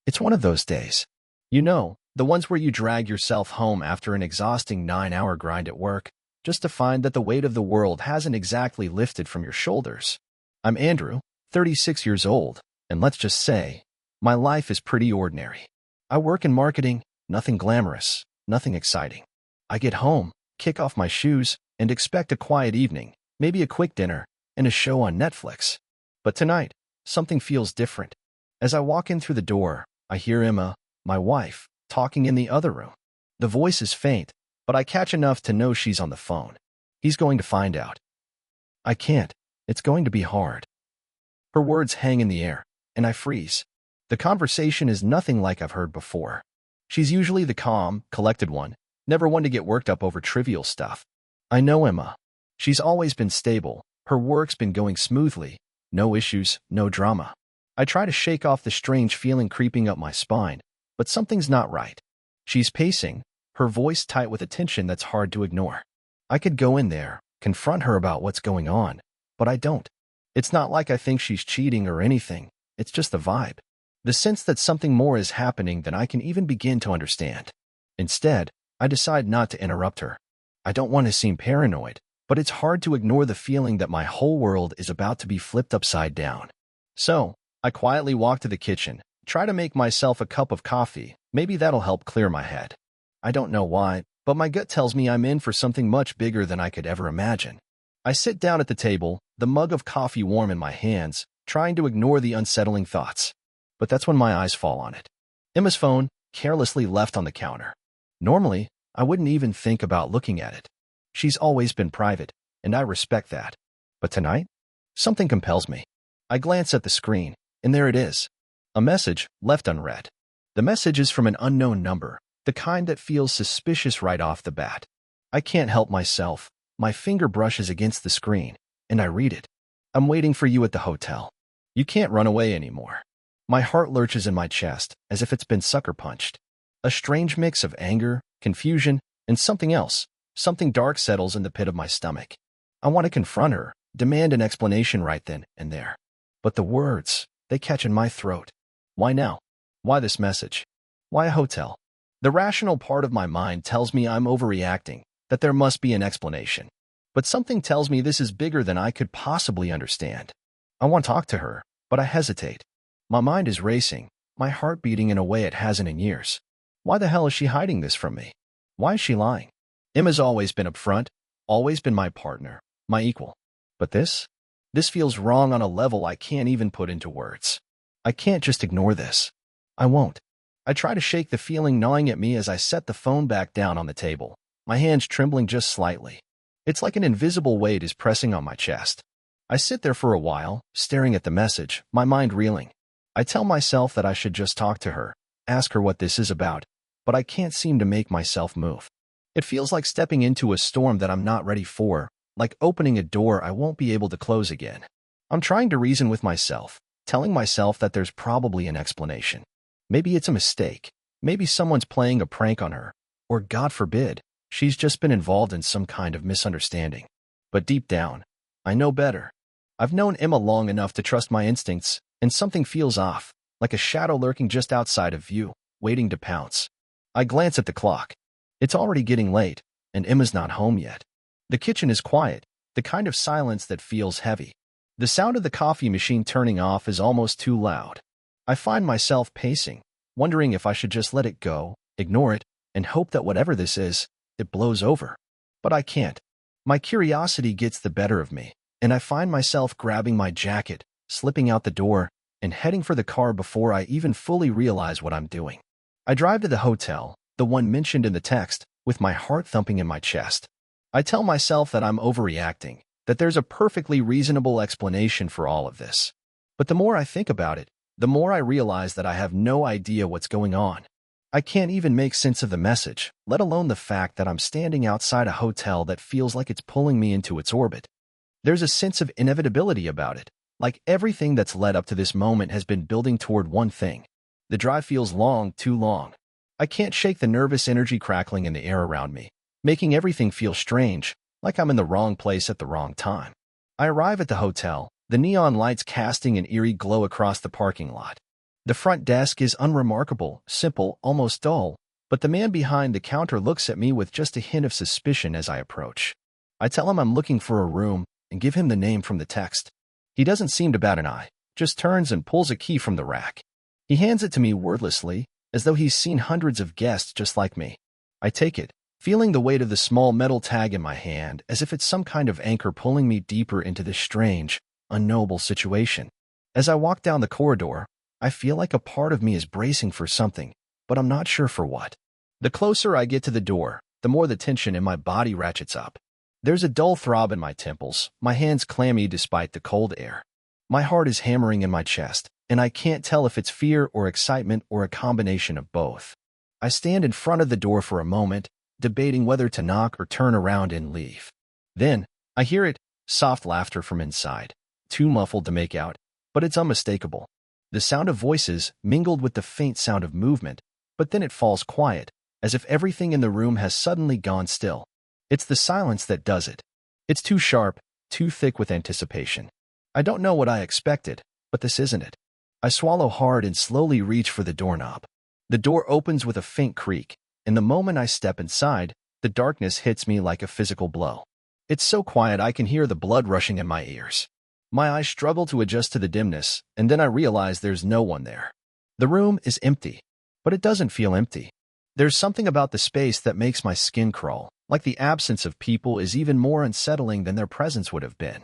It's one of those days. You know, the ones where you drag yourself home after an exhausting 9-hour grind at work, just to find that the weight of the world hasn't exactly lifted from your shoulders. I'm Andrew, 36 years old, and let's just say, my life is pretty ordinary. I work in marketing, nothing glamorous, nothing exciting. I get home, kick off my shoes, and expect a quiet evening, maybe a quick dinner, and a show on Netflix. But tonight, something feels different. As I walk in through the door, I hear Emma, my wife, talking in the other room. The voice is faint, but I catch enough to know she's on the phone. He's going to find out. I can't. It's going to be hard. Her words hang in the air, and I freeze. The conversation is nothing like I've heard before. She's usually the calm, collected one, never one to get worked up over trivial stuff. I know Emma. She's always been stable. Her work's been going smoothly. No issues, no drama. I try to shake off the strange feeling creeping up my spine, but something's not right. She's pacing, her voice tight with a tension that's hard to ignore. I could go in there, confront her about what's going on, but I don't. It's not like I think she's cheating or anything. It's just the vibe. The sense that something more is happening than I can even begin to understand. Instead, I decide not to interrupt her. I don't want to seem paranoid, but it's hard to ignore the feeling that my whole world is about to be flipped upside down. So, I quietly walk to the kitchen, try to make myself a cup of coffee. Maybe that'll help clear my head. I don't know why, but my gut tells me I'm in for something much bigger than I could ever imagine. I sit down at the table, the mug of coffee warm in my hands, trying to ignore the unsettling thoughts. But that's when my eyes fall on it. Emma's phone, carelessly left on the counter. Normally, I wouldn't even think about looking at it. She's always been private, and I respect that. But tonight, something compels me. I glance at the screen, and there it is. A message left unread. The message is from an unknown number, the kind that feels suspicious right off the bat. I can't help myself. My finger brushes against the screen, and I read it. I'm waiting for you at the hotel. You can't run away anymore. My heart lurches in my chest, as if it's been sucker punched. A strange mix of anger, confusion, and something else. Something dark settles in the pit of my stomach. I want to confront her, demand an explanation right then and there. But the words, they catch in my throat. Why now? Why this message? Why a hotel? The rational part of my mind tells me I'm overreacting, that there must be an explanation. But something tells me this is bigger than I could possibly understand. I want to talk to her, but I hesitate. My mind is racing, my heart beating in a way it hasn't in years. Why the hell is she hiding this from me? Why is she lying? Emma's always been upfront, always been my partner, my equal. But this feels wrong on a level I can't even put into words. I can't just ignore this. I won't. I try to shake the feeling gnawing at me as I set the phone back down on the table, my hands trembling just slightly. It's like an invisible weight is pressing on my chest. I sit there for a while, staring at the message, my mind reeling. I tell myself that I should just talk to her, ask her what this is about, but I can't seem to make myself move. It feels like stepping into a storm that I'm not ready for, like opening a door I won't be able to close again. I'm trying to reason with myself, telling myself that there's probably an explanation. Maybe it's a mistake. Maybe someone's playing a prank on her, or God forbid, she's just been involved in some kind of misunderstanding. But deep down, I know better. I've known Emma long enough to trust my instincts, and something feels off, like a shadow lurking just outside of view, waiting to pounce. I glance at the clock. It's already getting late, and Emma's not home yet. The kitchen is quiet, the kind of silence that feels heavy. The sound of the coffee machine turning off is almost too loud. I find myself pacing, wondering if I should just let it go, ignore it, and hope that whatever this is, it blows over. But I can't. My curiosity gets the better of me, and I find myself grabbing my jacket, slipping out the door, and heading for the car before I even fully realize what I'm doing. I drive to the hotel, the one mentioned in the text, with my heart thumping in my chest. I tell myself that I'm overreacting, that there's a perfectly reasonable explanation for all of this. But the more I think about it, the more I realize that I have no idea what's going on. I can't even make sense of the message, let alone the fact that I'm standing outside a hotel that feels like it's pulling me into its orbit. There's a sense of inevitability about it, like everything that's led up to this moment has been building toward one thing. The drive feels long, too long. I can't shake the nervous energy crackling in the air around me, making everything feel strange, like I'm in the wrong place at the wrong time. I arrive at the hotel, the neon lights casting an eerie glow across the parking lot. The front desk is unremarkable, simple, almost dull, but the man behind the counter looks at me with just a hint of suspicion as I approach. I tell him I'm looking for a room and give him the name from the text. He doesn't seem to bat an eye, just turns and pulls a key from the rack. He hands it to me wordlessly, as though he's seen hundreds of guests just like me. I take it, feeling the weight of the small metal tag in my hand as if it's some kind of anchor pulling me deeper into this strange, unknowable situation. As I walk down the corridor, I feel like a part of me is bracing for something, but I'm not sure for what. The closer I get to the door, the more the tension in my body ratchets up. There's a dull throb in my temples, my hands clammy despite the cold air. My heart is hammering in my chest, and I can't tell if it's fear or excitement or a combination of both. I stand in front of the door for a moment, debating whether to knock or turn around and leave. Then, I hear it, soft laughter from inside, too muffled to make out, but it's unmistakable. The sound of voices mingled with the faint sound of movement, but then it falls quiet, as if everything in the room has suddenly gone still. It's the silence that does it. It's too sharp, too thick with anticipation. I don't know what I expected, but this isn't it. I swallow hard and slowly reach for the doorknob. The door opens with a faint creak, and the moment I step inside, the darkness hits me like a physical blow. It's so quiet I can hear the blood rushing in my ears. My eyes struggle to adjust to the dimness, and then I realize there's no one there. The room is empty, but it doesn't feel empty. There's something about the space that makes my skin crawl, like the absence of people is even more unsettling than their presence would have been.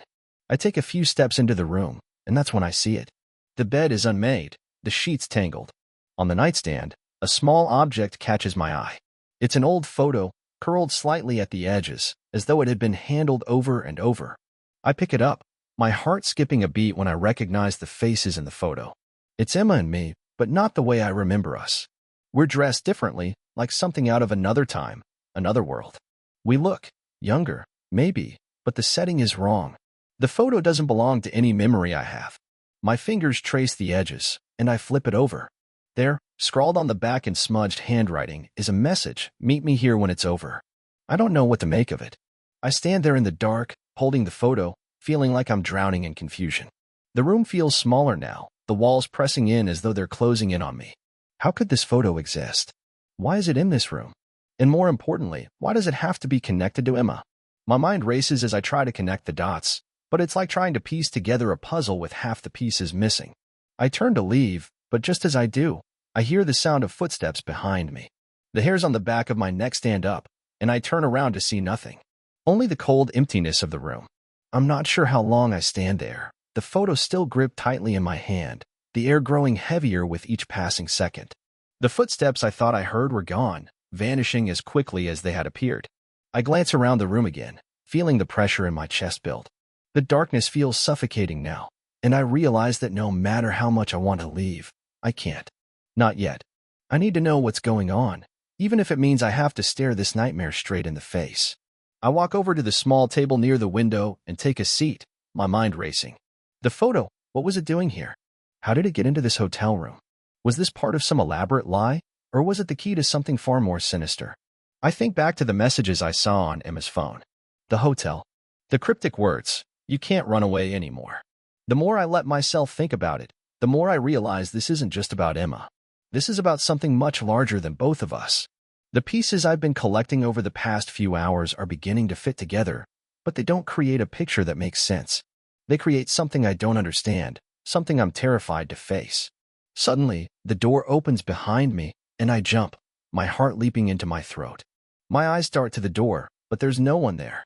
I take a few steps into the room, and that's when I see it. The bed is unmade, the sheets tangled. On the nightstand, a small object catches my eye. It's an old photo, curled slightly at the edges, as though it had been handled over and over. I pick it up, my heart skipping a beat when I recognize the faces in the photo. It's Emma and me, but not the way I remember us. We're dressed differently, like something out of another time, another world. We look younger, maybe, but the setting is wrong. The photo doesn't belong to any memory I have. My fingers trace the edges, and I flip it over. There, scrawled on the back in smudged handwriting, is a message, "Meet me here when it's over." I don't know what to make of it. I stand there in the dark, holding the photo, feeling like I'm drowning in confusion. The room feels smaller now, the walls pressing in as though they're closing in on me. How could this photo exist? Why is it in this room? And more importantly, why does it have to be connected to Emma? My mind races as I try to connect the dots, but it's like trying to piece together a puzzle with half the pieces missing. I turn to leave, but just as I do, I hear the sound of footsteps behind me. The hairs on the back of my neck stand up, and I turn around to see nothing. Only the cold emptiness of the room. I'm not sure how long I stand there, the photo still gripped tightly in my hand, the air growing heavier with each passing second. The footsteps I thought I heard were gone, vanishing as quickly as they had appeared. I glance around the room again, feeling the pressure in my chest build. The darkness feels suffocating now, and I realize that no matter how much I want to leave, I can't. Not yet. I need to know what's going on, even if it means I have to stare this nightmare straight in the face. I walk over to the small table near the window and take a seat, my mind racing. The photo, what was it doing here? How did it get into this hotel room? Was this part of some elaborate lie, or was it the key to something far more sinister? I think back to the messages I saw on Emma's phone. The hotel. The cryptic words, "You can't run away anymore." The more I let myself think about it, the more I realize this isn't just about Emma. This is about something much larger than both of us. The pieces I've been collecting over the past few hours are beginning to fit together, but they don't create a picture that makes sense. They create something I don't understand, something I'm terrified to face. Suddenly, the door opens behind me, and I jump, my heart leaping into my throat. My eyes dart to the door, but there's no one there.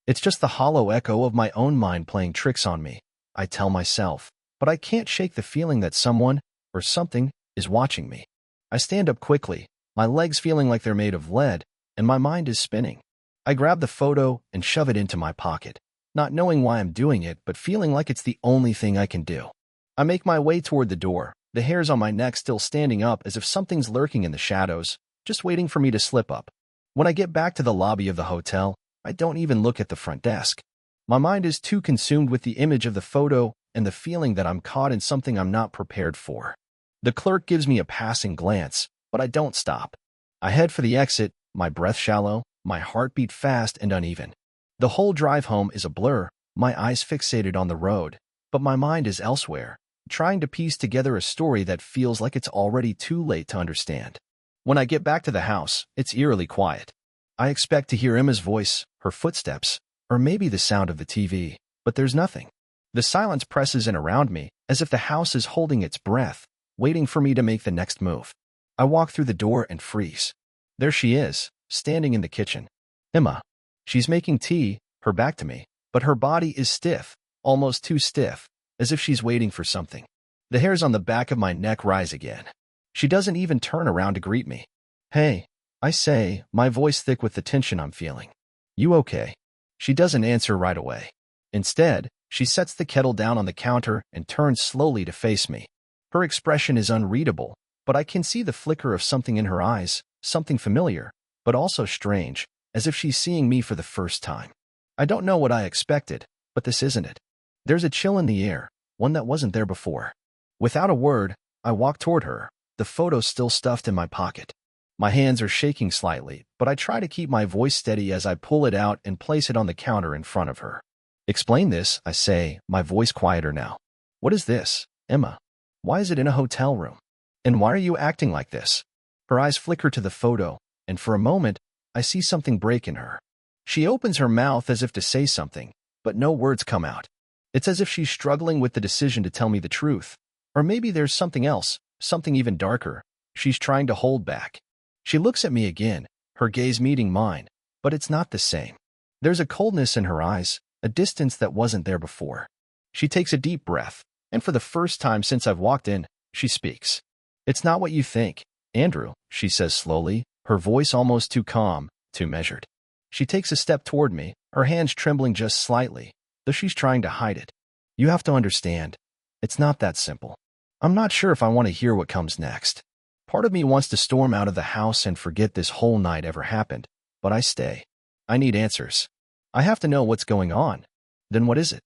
It's just the hollow echo of my own mind playing tricks on me, I tell myself, but I can't shake the feeling that someone, or something, is watching me. I stand up quickly, my legs feeling like they're made of lead, and my mind is spinning. I grab the photo and shove it into my pocket, not knowing why I'm doing it, but feeling like it's the only thing I can do. I make my way toward the door, the hairs on my neck still standing up as if something's lurking in the shadows, just waiting for me to slip up. When I get back to the lobby of the hotel, I don't even look at the front desk. My mind is too consumed with the image of the photo and the feeling that I'm caught in something I'm not prepared for. The clerk gives me a passing glance, but I don't stop. I head for the exit, my breath shallow, my heartbeat fast and uneven. The whole drive home is a blur, my eyes fixated on the road, but my mind is elsewhere, trying to piece together a story that feels like it's already too late to understand. When I get back to the house, it's eerily quiet. I expect to hear Emma's voice, her footsteps, or maybe the sound of the TV, but there's nothing. The silence presses in around me, as if the house is holding its breath, waiting for me to make the next move. I walk through the door and freeze. There she is, standing in the kitchen. Emma. She's making tea, her back to me, but her body is stiff, almost too stiff, as if she's waiting for something. The hairs on the back of my neck rise again. She doesn't even turn around to greet me. Hey, I say, my voice thick with the tension I'm feeling. You okay? She doesn't answer right away. Instead, she sets the kettle down on the counter and turns slowly to face me. Her expression is unreadable, but I can see the flicker of something in her eyes, something familiar, but also strange, as if she's seeing me for the first time. I don't know what I expected, but this isn't it. There's a chill in the air, one that wasn't there before. Without a word, I walk toward her, the photo still stuffed in my pocket. My hands are shaking slightly, but I try to keep my voice steady as I pull it out and place it on the counter in front of her. Explain this, I say, my voice quieter now. What is this, Emma? Why is it in a hotel room? And why are you acting like this? Her eyes flicker to the photo, and for a moment, I see something break in her. She opens her mouth as if to say something, but no words come out. It's as if she's struggling with the decision to tell me the truth. Or maybe there's something else, something even darker, she's trying to hold back. She looks at me again, her gaze meeting mine, but it's not the same. There's a coldness in her eyes, a distance that wasn't there before. She takes a deep breath, and for the first time since I've walked in, she speaks. It's not what you think, Andrew, she says slowly, her voice almost too calm, too measured. She takes a step toward me, her hands trembling just slightly, though she's trying to hide it. You have to understand, it's not that simple. I'm not sure if I want to hear what comes next. Part of me wants to storm out of the house and forget this whole night ever happened, but I stay. I need answers. I have to know what's going on. Then what is it?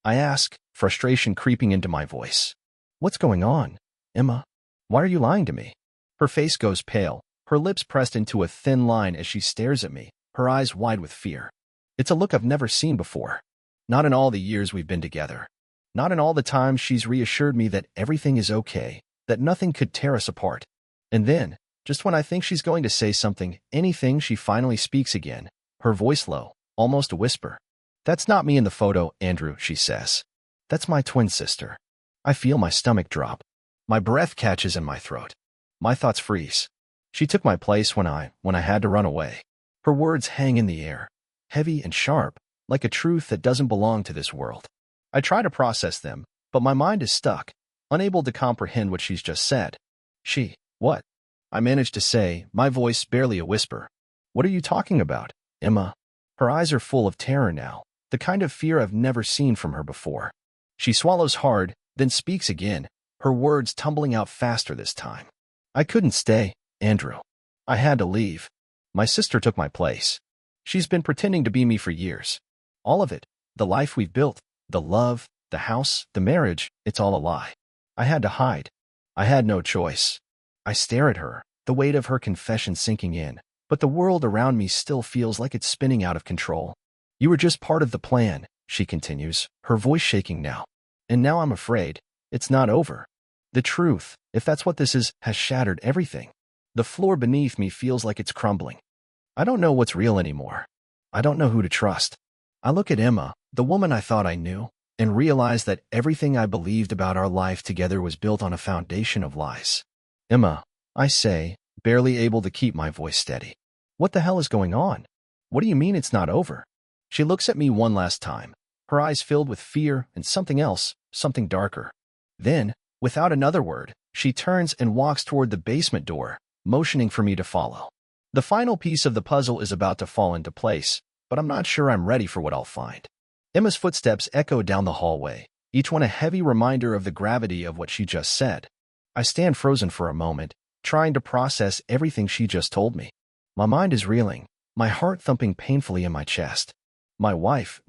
I ask, frustration creeping into my voice. What's going on, Emma? Why are you lying to me? Her face goes pale, her lips pressed into a thin line as she stares at me, her eyes wide with fear. It's a look I've never seen before. Not in all the years we've been together. Not in all the times she's reassured me that everything is okay, that nothing could tear us apart. And then, just when I think she's going to say something, anything, she finally speaks again, her voice low, almost a whisper. That's not me in the photo, Andrew, she says. That's my twin sister. I feel my stomach drop. My breath catches in my throat. My thoughts freeze. She took my place when I had to run away. Her words hang in the air, heavy and sharp, like a truth that doesn't belong to this world. I try to process them, but my mind is stuck, unable to comprehend what she's just said. What? I manage to say, my voice barely a whisper. What are you talking about, Emma? Her eyes are full of terror now, the kind of fear I've never seen from her before. She swallows hard, then speaks again, her words tumbling out faster this time. I couldn't stay, Andrew. I had to leave. My sister took my place. She's been pretending to be me for years. All of it, the life we've built, the love, the house, the marriage, it's all a lie. I had to hide. I had no choice. I stare at her, the weight of her confession sinking in, but the world around me still feels like it's spinning out of control. You were just part of the plan, she continues, her voice shaking now. And now I'm afraid, it's not over. The truth, if that's what this is, has shattered everything. The floor beneath me feels like it's crumbling. I don't know what's real anymore. I don't know who to trust. I look at Emma, the woman I thought I knew, and realize that everything I believed about our life together was built on a foundation of lies. Emma, I say, barely able to keep my voice steady. What the hell is going on? What do you mean it's not over? She looks at me one last time, her eyes filled with fear and something else, something darker. Then, without another word, she turns and walks toward the basement door, motioning for me to follow. The final piece of the puzzle is about to fall into place, but I'm not sure I'm ready for what I'll find. Emma's footsteps echo down the hallway, each one a heavy reminder of the gravity of what she just said. I stand frozen for a moment, trying to process everything she just told me. My mind is reeling, my heart thumping painfully in my chest. My wife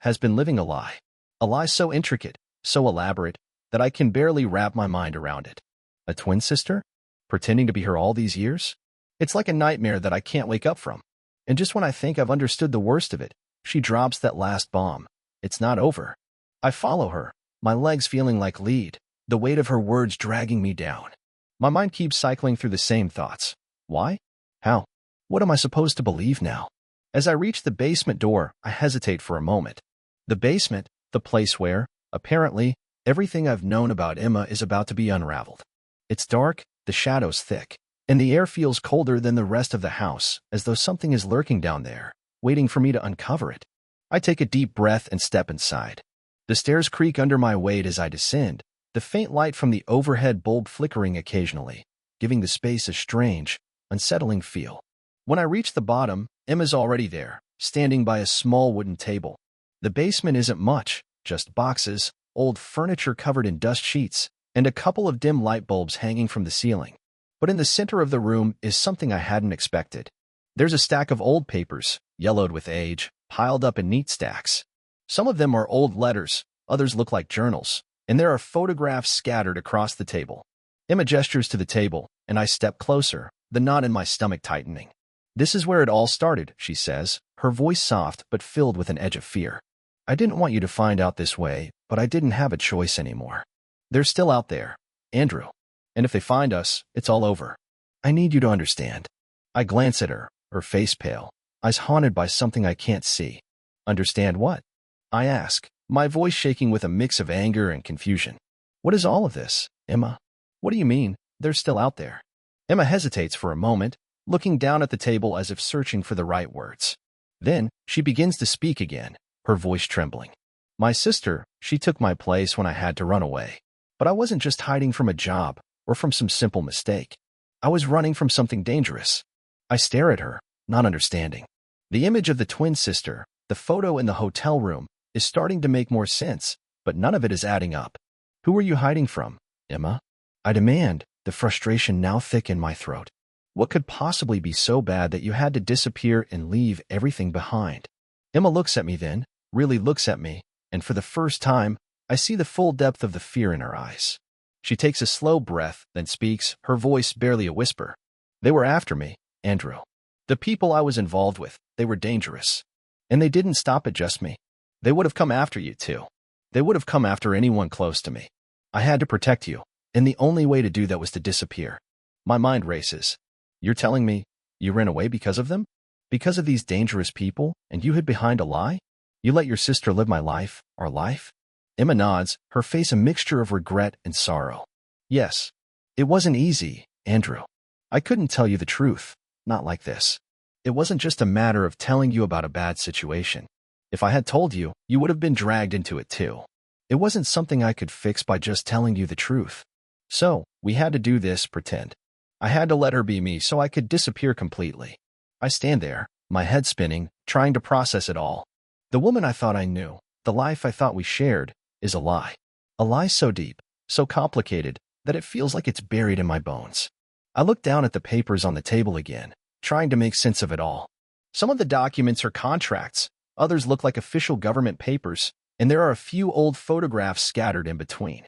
has been living a lie so intricate, so elaborate, that I can barely wrap my mind around it. A twin sister? Pretending to be her all these years? It's like a nightmare that I can't wake up from. And just when I think I've understood the worst of it, she drops that last bomb. It's not over. I follow her, my legs feeling like lead, the weight of her words dragging me down. My mind keeps cycling through the same thoughts. Why? How? What am I supposed to believe now? As I reach the basement door, I hesitate for a moment. The basement, the place where, apparently, everything I've known about Emma is about to be unraveled. It's dark, the shadows thick, and the air feels colder than the rest of the house, as though something is lurking down there, waiting for me to uncover it. I take a deep breath and step inside. The stairs creak under my weight as I descend, the faint light from the overhead bulb flickering occasionally, giving the space a strange, unsettling feel. When I reach the bottom, Emma's already there, standing by a small wooden table. The basement isn't much, just boxes, old furniture covered in dust sheets, and a couple of dim light bulbs hanging from the ceiling. But in the center of the room is something I hadn't expected. There's a stack of old papers, yellowed with age, piled up in neat stacks. Some of them are old letters, others look like journals, and there are photographs scattered across the table. Emma gestures to the table, and I step closer, the knot in my stomach tightening. "This is where it all started," she says, her voice soft but filled with an edge of fear. "I didn't want you to find out this way, but I didn't have a choice anymore. They're still out there, Andrew. And if they find us, it's all over. I need you to understand." I glance at her, her face pale, eyes haunted by something I can't see. "Understand what?" I ask, my voice shaking with a mix of anger and confusion. "What is all of this, Emma? What do you mean, they're still out there?" Emma hesitates for a moment, looking down at the table as if searching for the right words. Then, she begins to speak again, her voice trembling. "My sister, she took my place when I had to run away. But I wasn't just hiding from a job or from some simple mistake. I was running from something dangerous." I stare at her, not understanding. The image of the twin sister, the photo in the hotel room, is starting to make more sense, but none of it is adding up. "Who are you hiding from, Emma?" I demand, the frustration now thick in my throat. "What could possibly be so bad that you had to disappear and leave everything behind?" Emma looks at me then, really looks at me, and for the first time, I see the full depth of the fear in her eyes. She takes a slow breath, then speaks, her voice barely a whisper. "They were after me, Andrew. The people I was involved with, they were dangerous. And they didn't stop at just me. They would have come after you, too. They would have come after anyone close to me. I had to protect you, and the only way to do that was to disappear." My mind races. "You're telling me you ran away because of them? Because of these dangerous people, and you hid behind a lie? You let your sister live my life, our life?" Emma nods, her face a mixture of regret and sorrow. "Yes. It wasn't easy, Andrew. I couldn't tell you the truth, not like this. It wasn't just a matter of telling you about a bad situation. If I had told you, you would have been dragged into it too. It wasn't something I could fix by just telling you the truth. So, we had to do this pretend. I had to let her be me so I could disappear completely." I stand there, my head spinning, trying to process it all. The woman I thought I knew, the life I thought we shared, is a lie. A lie so deep, so complicated, that it feels like it's buried in my bones. I look down at the papers on the table again, trying to make sense of it all. Some of the documents are contracts, others look like official government papers, and there are a few old photographs scattered in between.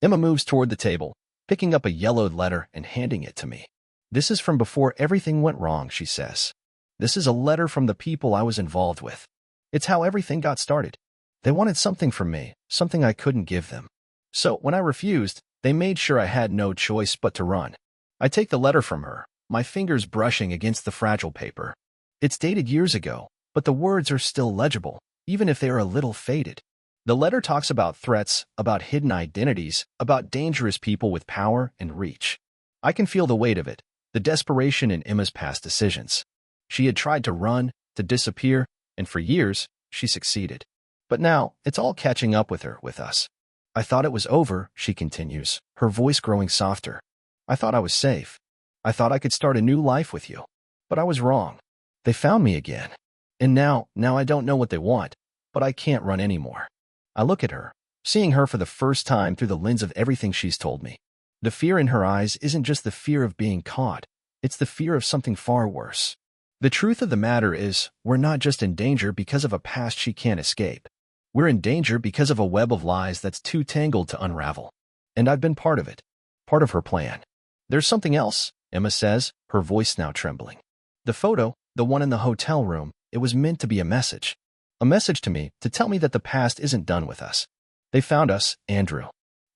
Emma moves toward the table, picking up a yellowed letter and handing it to me. "This is from before everything went wrong," she says. "This is a letter from the people I was involved with. It's how everything got started. They wanted something from me, something I couldn't give them. So when I refused, they made sure I had no choice but to run." I take the letter from her, my fingers brushing against the fragile paper. It's dated years ago, but the words are still legible, even if they are a little faded. The letter talks about threats, about hidden identities, about dangerous people with power and reach. I can feel the weight of it, the desperation in Emma's past decisions. She had tried to run, to disappear, and for years, she succeeded. But now, it's all catching up with her, with us. "I thought it was over," she continues, her voice growing softer. "I thought I was safe. I thought I could start a new life with you. But I was wrong. They found me again. And now I don't know what they want, but I can't run anymore." I look at her, seeing her for the first time through the lens of everything she's told me. The fear in her eyes isn't just the fear of being caught, it's the fear of something far worse. The truth of the matter is, we're not just in danger because of a past she can't escape. We're in danger because of a web of lies that's too tangled to unravel. And I've been part of it, part of her plan. "There's something else," Emma says, her voice now trembling. "The photo, the one in the hotel room, it was meant to be a message. A message to me, to tell me that the past isn't done with us. They found us, Andrew.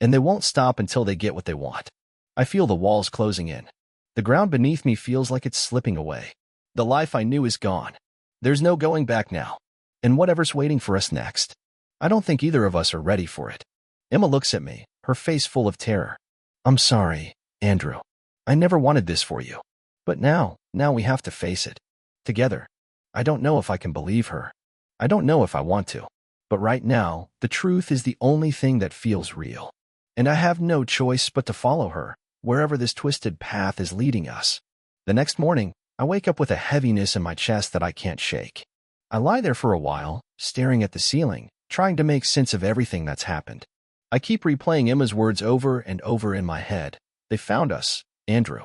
And they won't stop until they get what they want. I feel the walls closing in. The ground beneath me feels like it's slipping away. The life I knew is gone. There's no going back now. And whatever's waiting for us next. I don't think either of us are ready for it. Emma looks at me, her face full of terror. I'm sorry, Andrew. I never wanted this for you. But now we have to face it. Together. I don't know if I can believe her. I don't know if I want to. But right now, the truth is the only thing that feels real. And I have no choice but to follow her, wherever this twisted path is leading us. The next morning, I wake up with a heaviness in my chest that I can't shake. I lie there for a while, staring at the ceiling, trying to make sense of everything that's happened. I keep replaying Emma's words over and over in my head. They found us, Andrew.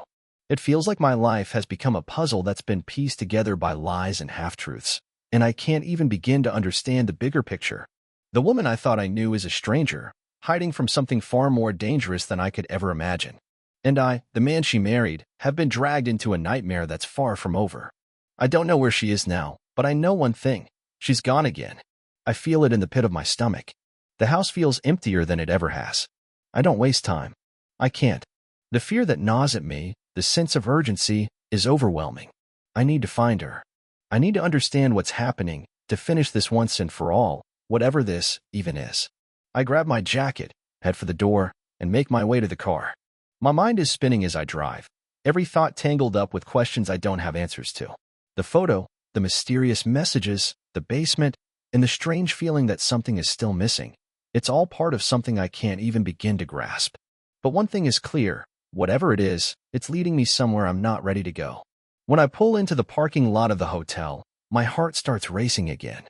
It feels like my life has become a puzzle that's been pieced together by lies and half-truths, and I can't even begin to understand the bigger picture. The woman I thought I knew is a stranger, hiding from something far more dangerous than I could ever imagine. And I, the man she married, have been dragged into a nightmare that's far from over. I don't know where she is now, but I know one thing. She's gone again. I feel it in the pit of my stomach. The house feels emptier than it ever has. I don't waste time. I can't. The fear that gnaws at me, the sense of urgency, is overwhelming. I need to find her. I need to understand what's happening, to finish this once and for all, whatever this even is. I grab my jacket, head for the door, and make my way to the car. My mind is spinning as I drive, every thought tangled up with questions I don't have answers to. The photo, the mysterious messages, the basement, and the strange feeling that something is still missing. It's all part of something I can't even begin to grasp. But one thing is clear, whatever it is, it's leading me somewhere I'm not ready to go. When I pull into the parking lot of the hotel, my heart starts racing again.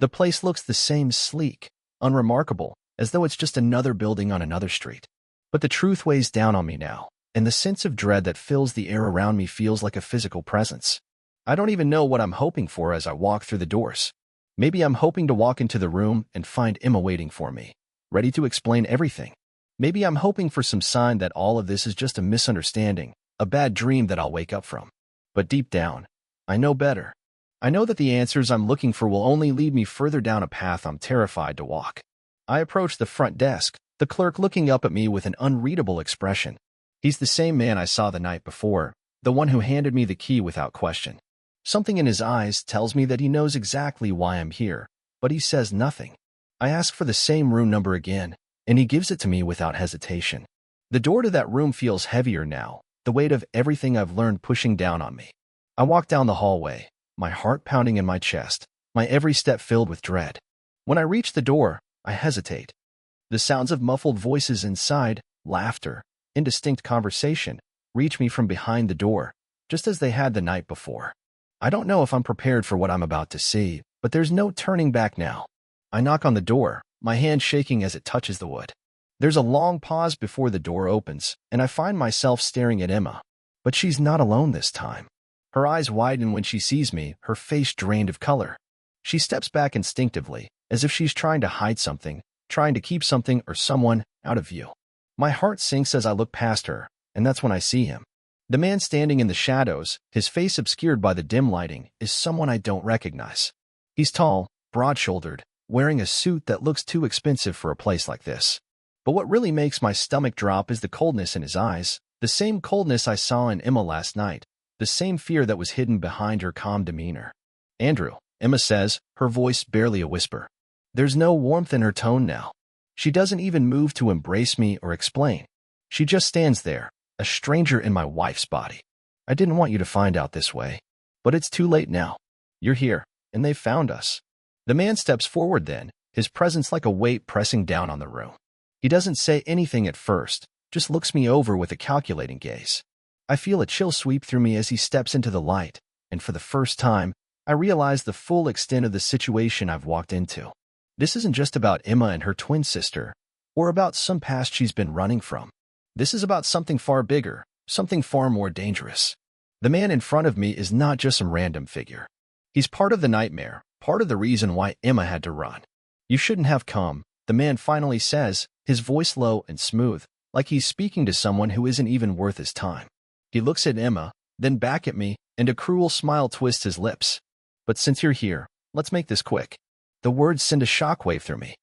The place looks the same sleek, unremarkable, as though it's just another building on another street. But the truth weighs down on me now, and the sense of dread that fills the air around me feels like a physical presence. I don't even know what I'm hoping for as I walk through the doors. Maybe I'm hoping to walk into the room and find Emma waiting for me, ready to explain everything. Maybe I'm hoping for some sign that all of this is just a misunderstanding, a bad dream that I'll wake up from. But deep down, I know better. I know that the answers I'm looking for will only lead me further down a path I'm terrified to walk. I approach the front desk, the clerk looking up at me with an unreadable expression. He's the same man I saw the night before, the one who handed me the key without question. Something in his eyes tells me that he knows exactly why I'm here, but he says nothing. I ask for the same room number again, and he gives it to me without hesitation. The door to that room feels heavier now, the weight of everything I've learned pushing down on me. I walk down the hallway, my heart pounding in my chest, my every step filled with dread. When I reach the door, I hesitate. The sounds of muffled voices inside, laughter, indistinct conversation, reach me from behind the door, just as they had the night before. I don't know if I'm prepared for what I'm about to see, but there's no turning back now. I knock on the door, my hand shaking as it touches the wood. There's a long pause before the door opens, and I find myself staring at Emma. But she's not alone this time. Her eyes widen when she sees me, her face drained of color. She steps back instinctively, as if she's trying to hide something, trying to keep something or someone out of view. My heart sinks as I look past her, and that's when I see him. The man standing in the shadows, his face obscured by the dim lighting, is someone I don't recognize. He's tall, broad-shouldered, wearing a suit that looks too expensive for a place like this. But what really makes my stomach drop is the coldness in his eyes, the same coldness I saw in Emma last night, the same fear that was hidden behind her calm demeanor. Andrew, Emma says, her voice barely a whisper. There's no warmth in her tone now. She doesn't even move to embrace me or explain. She just stands there, a stranger in my wife's body. I didn't want you to find out this way, but it's too late now. You're here, and they've found us. The man steps forward then, his presence like a weight pressing down on the room. He doesn't say anything at first, just looks me over with a calculating gaze. I feel a chill sweep through me as he steps into the light, and for the first time, I realize the full extent of the situation I've walked into. This isn't just about Emma and her twin sister, or about some past she's been running from. This is about something far bigger, something far more dangerous. The man in front of me is not just some random figure. He's part of the nightmare, part of the reason why Emma had to run. You shouldn't have come, the man finally says, his voice low and smooth, like he's speaking to someone who isn't even worth his time. He looks at Emma, then back at me, and a cruel smile twists his lips. But since you're here, let's make this quick. The words send a shockwave through me.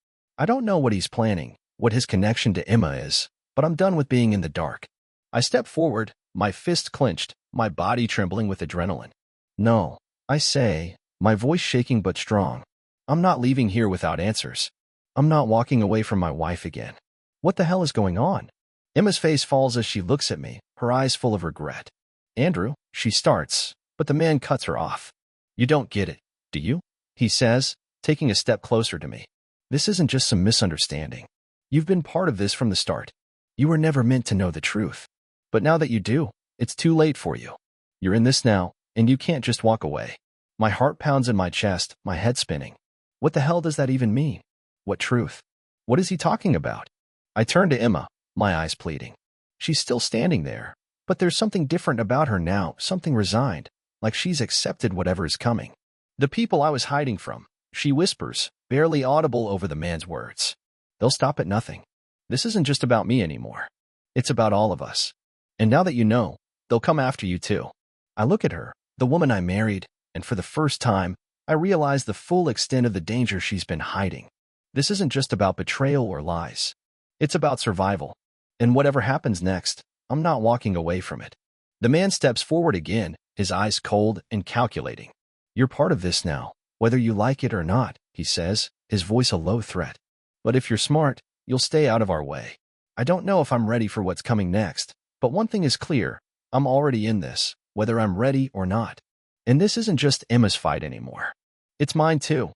I don't know what he's planning, what his connection to Emma is, but I'm done with being in the dark. I step forward, my fist clenched, my body trembling with adrenaline. No, I say, my voice shaking but strong. I'm not leaving here without answers. I'm not walking away from my wife again. What the hell is going on? Emma's face falls as she looks at me, her eyes full of regret. Andrew, she starts, but the man cuts her off. You don't get it, do you? He says, taking a step closer to me. This isn't just some misunderstanding. You've been part of this from the start. You were never meant to know the truth. But now that you do, it's too late for you. You're in this now, and you can't just walk away. My heart pounds in my chest, my head spinning. What the hell does that even mean? What truth? What is he talking about? I turn to Emma, my eyes pleading. She's still standing there, but there's something different about her now, something resigned, like she's accepted whatever is coming. The people I was hiding from, she whispers, barely audible over the man's words. They'll stop at nothing. This isn't just about me anymore. It's about all of us. And now that you know, they'll come after you too. I look at her, the woman I married, and for the first time, I realize the full extent of the danger she's been hiding. This isn't just about betrayal or lies. It's about survival. And whatever happens next, I'm not walking away from it. The man steps forward again, his eyes cold and calculating. You're part of this now, whether you like it or not, he says, his voice a low threat. But if you're smart, you'll stay out of our way. I don't know if I'm ready for what's coming next, but one thing is clear, I'm already in this, whether I'm ready or not. And this isn't just Emma's fight anymore. It's mine too.